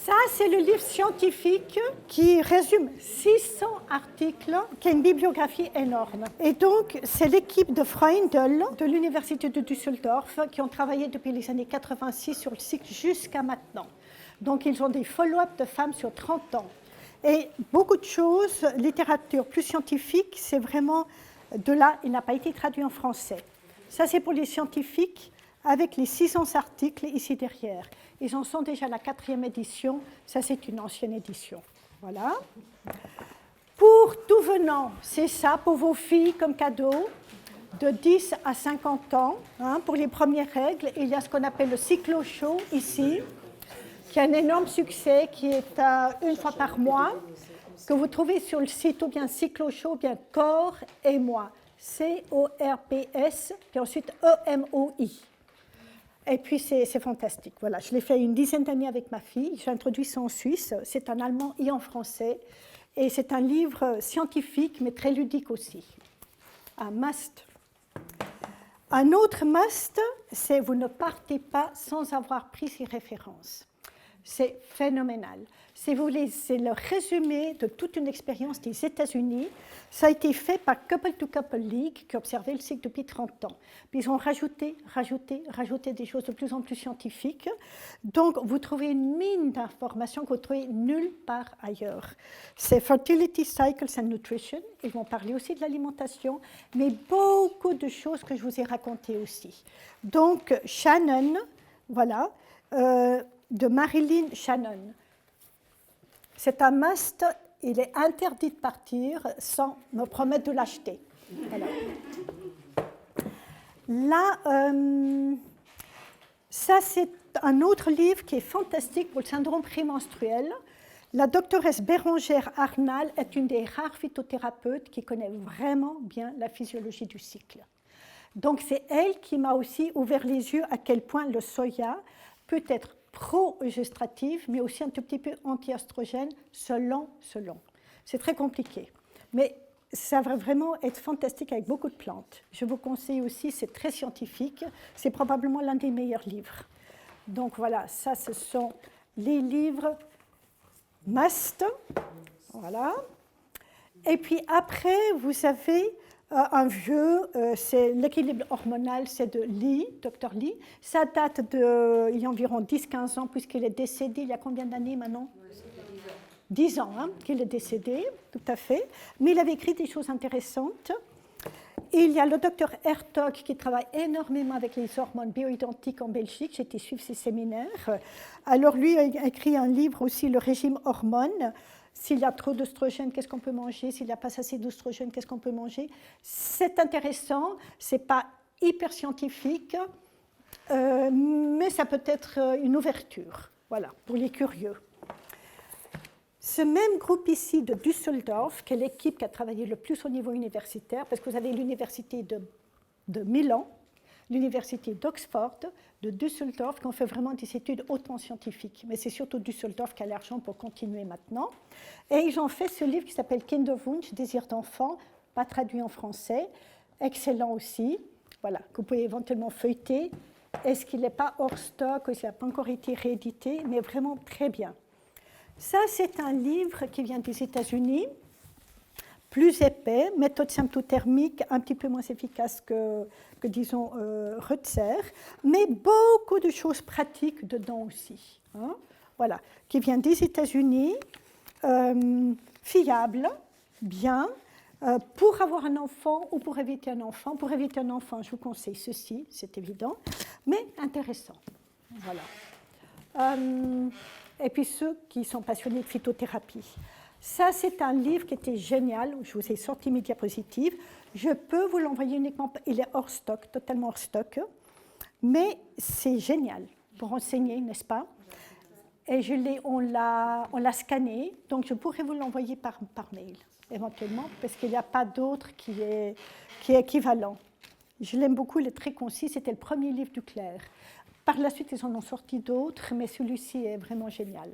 Ça, c'est le livre scientifique qui résume 600 articles, qui a une bibliographie énorme. Et donc, c'est l'équipe de Freundl de l'Université de Düsseldorf qui ont travaillé depuis les années 86 sur le cycle jusqu'à maintenant. Donc, ils ont des follow-up de femmes sur 30 ans. Et beaucoup de choses, littérature plus scientifique, c'est vraiment de là, il n'a pas été traduit en français. Ça, c'est pour les scientifiques, avec les 600 articles ici derrière. Ils en sont déjà à la 4e édition. Ça, c'est une ancienne édition. Voilà. Pour tout venant, c'est ça pour vos filles comme cadeau, de 10 à 50 ans. Pour les premières règles, il y a ce qu'on appelle le cyclo-show ici, qui a un énorme succès, qui est une fois par mois, que vous trouvez sur le site ou bien cyclo-show, ou bien Corps et moi. C-O-R-P-S, puis ensuite E-M-O-I. Et puis, c'est fantastique. Voilà, je l'ai fait une dizaine d'années avec ma fille. J'ai introduit ça en Suisse. C'est en allemand et en français. Et c'est un livre scientifique, mais très ludique aussi. Un must. Un autre must, c'est vous ne partez pas sans avoir pris ces références. C'est phénoménal. Si vous voulez, c'est le résumé de toute une expérience des États-Unis. Ça a été fait par Couple to Couple League, qui observait le cycle depuis 30 ans. Puis ils ont rajouté des choses de plus en plus scientifiques. Donc, vous trouvez une mine d'informations que vous ne trouvez nulle part ailleurs. C'est Fertility Cycles and Nutrition. Ils vont parler aussi de l'alimentation, mais beaucoup de choses que je vous ai racontées aussi. Donc, Shannon, voilà, de Marilyn Shannon. C'est un must, il est interdit de partir sans me promettre de l'acheter. Voilà. Là, ça c'est un autre livre qui est fantastique pour le syndrome prémenstruel. La doctoresse Bérangère Arnal est une des rares phytothérapeutes qui connaît vraiment bien la physiologie du cycle. Donc c'est elle qui m'a aussi ouvert les yeux à quel point le soya peut être pro-œstrostrative, mais aussi un tout petit peu anti-oestrogène, selon. C'est très compliqué. Mais ça va vraiment être fantastique avec beaucoup de plantes. Je vous conseille aussi, c'est très scientifique. C'est probablement l'un des meilleurs livres. Donc voilà, ça, ce sont les livres must. Voilà. Et puis après, vous avez un vieux, c'est l'équilibre hormonal, c'est de Lee, Dr Lee. Ça date il y a environ 10-15 ans, puisqu'il est décédé il y a combien d'années maintenant ? 10 ans qu'il est décédé, tout à fait. Mais il avait écrit des choses intéressantes. Et il y a le docteur Hertog qui travaille énormément avec les hormones bioidentiques en Belgique. J'ai été suivre ses séminaires. Alors lui il a écrit un livre aussi, Le régime hormones. S'il y a trop d'œstrogène, qu'est-ce qu'on peut manger? S'il n'y a pas assez d'œstrogène, qu'est-ce qu'on peut manger? C'est intéressant, ce n'est pas hyper scientifique, mais ça peut être une ouverture, voilà, pour les curieux. Ce même groupe ici de Düsseldorf, qui est l'équipe qui a travaillé le plus au niveau universitaire, parce que vous avez l'université de Milan, l'université d'Oxford, de Düsseldorf, qui ont fait vraiment des études hautement scientifiques. Mais c'est surtout Düsseldorf qui a l'argent pour continuer maintenant. Et ils ont fait ce livre qui s'appelle Kinderwunsch, Désir d'enfant, pas traduit en français, excellent aussi, voilà, que vous pouvez éventuellement feuilleter. Est-ce qu'il n'est pas hors stock, ou s'il n'a pas encore été réédité, mais vraiment très bien. Ça, c'est un livre qui vient des États-Unis, plus épais, méthode symptothermique, un petit peu moins efficace que disons, Rutzer, mais beaucoup de choses pratiques dedans aussi. Voilà, qui vient des États-Unis, fiable, bien, pour avoir un enfant ou pour éviter un enfant. Pour éviter un enfant, je vous conseille ceci, c'est évident, mais intéressant. Voilà. Et puis ceux qui sont passionnés de phytothérapie. Ça, c'est un livre qui était génial. Je vous ai sorti mes diapositives. Je peux vous l'envoyer uniquement. Il est hors stock, totalement hors stock. Mais c'est génial pour enseigner, n'est-ce pas? Et on l'a scanné. Donc, je pourrais vous l'envoyer par mail, éventuellement, parce qu'il n'y a pas d'autre qui est équivalent. Je l'aime beaucoup, il est très concis. C'était le premier livre du Claire. Par la suite, ils en ont sorti d'autres, mais celui-ci est vraiment génial.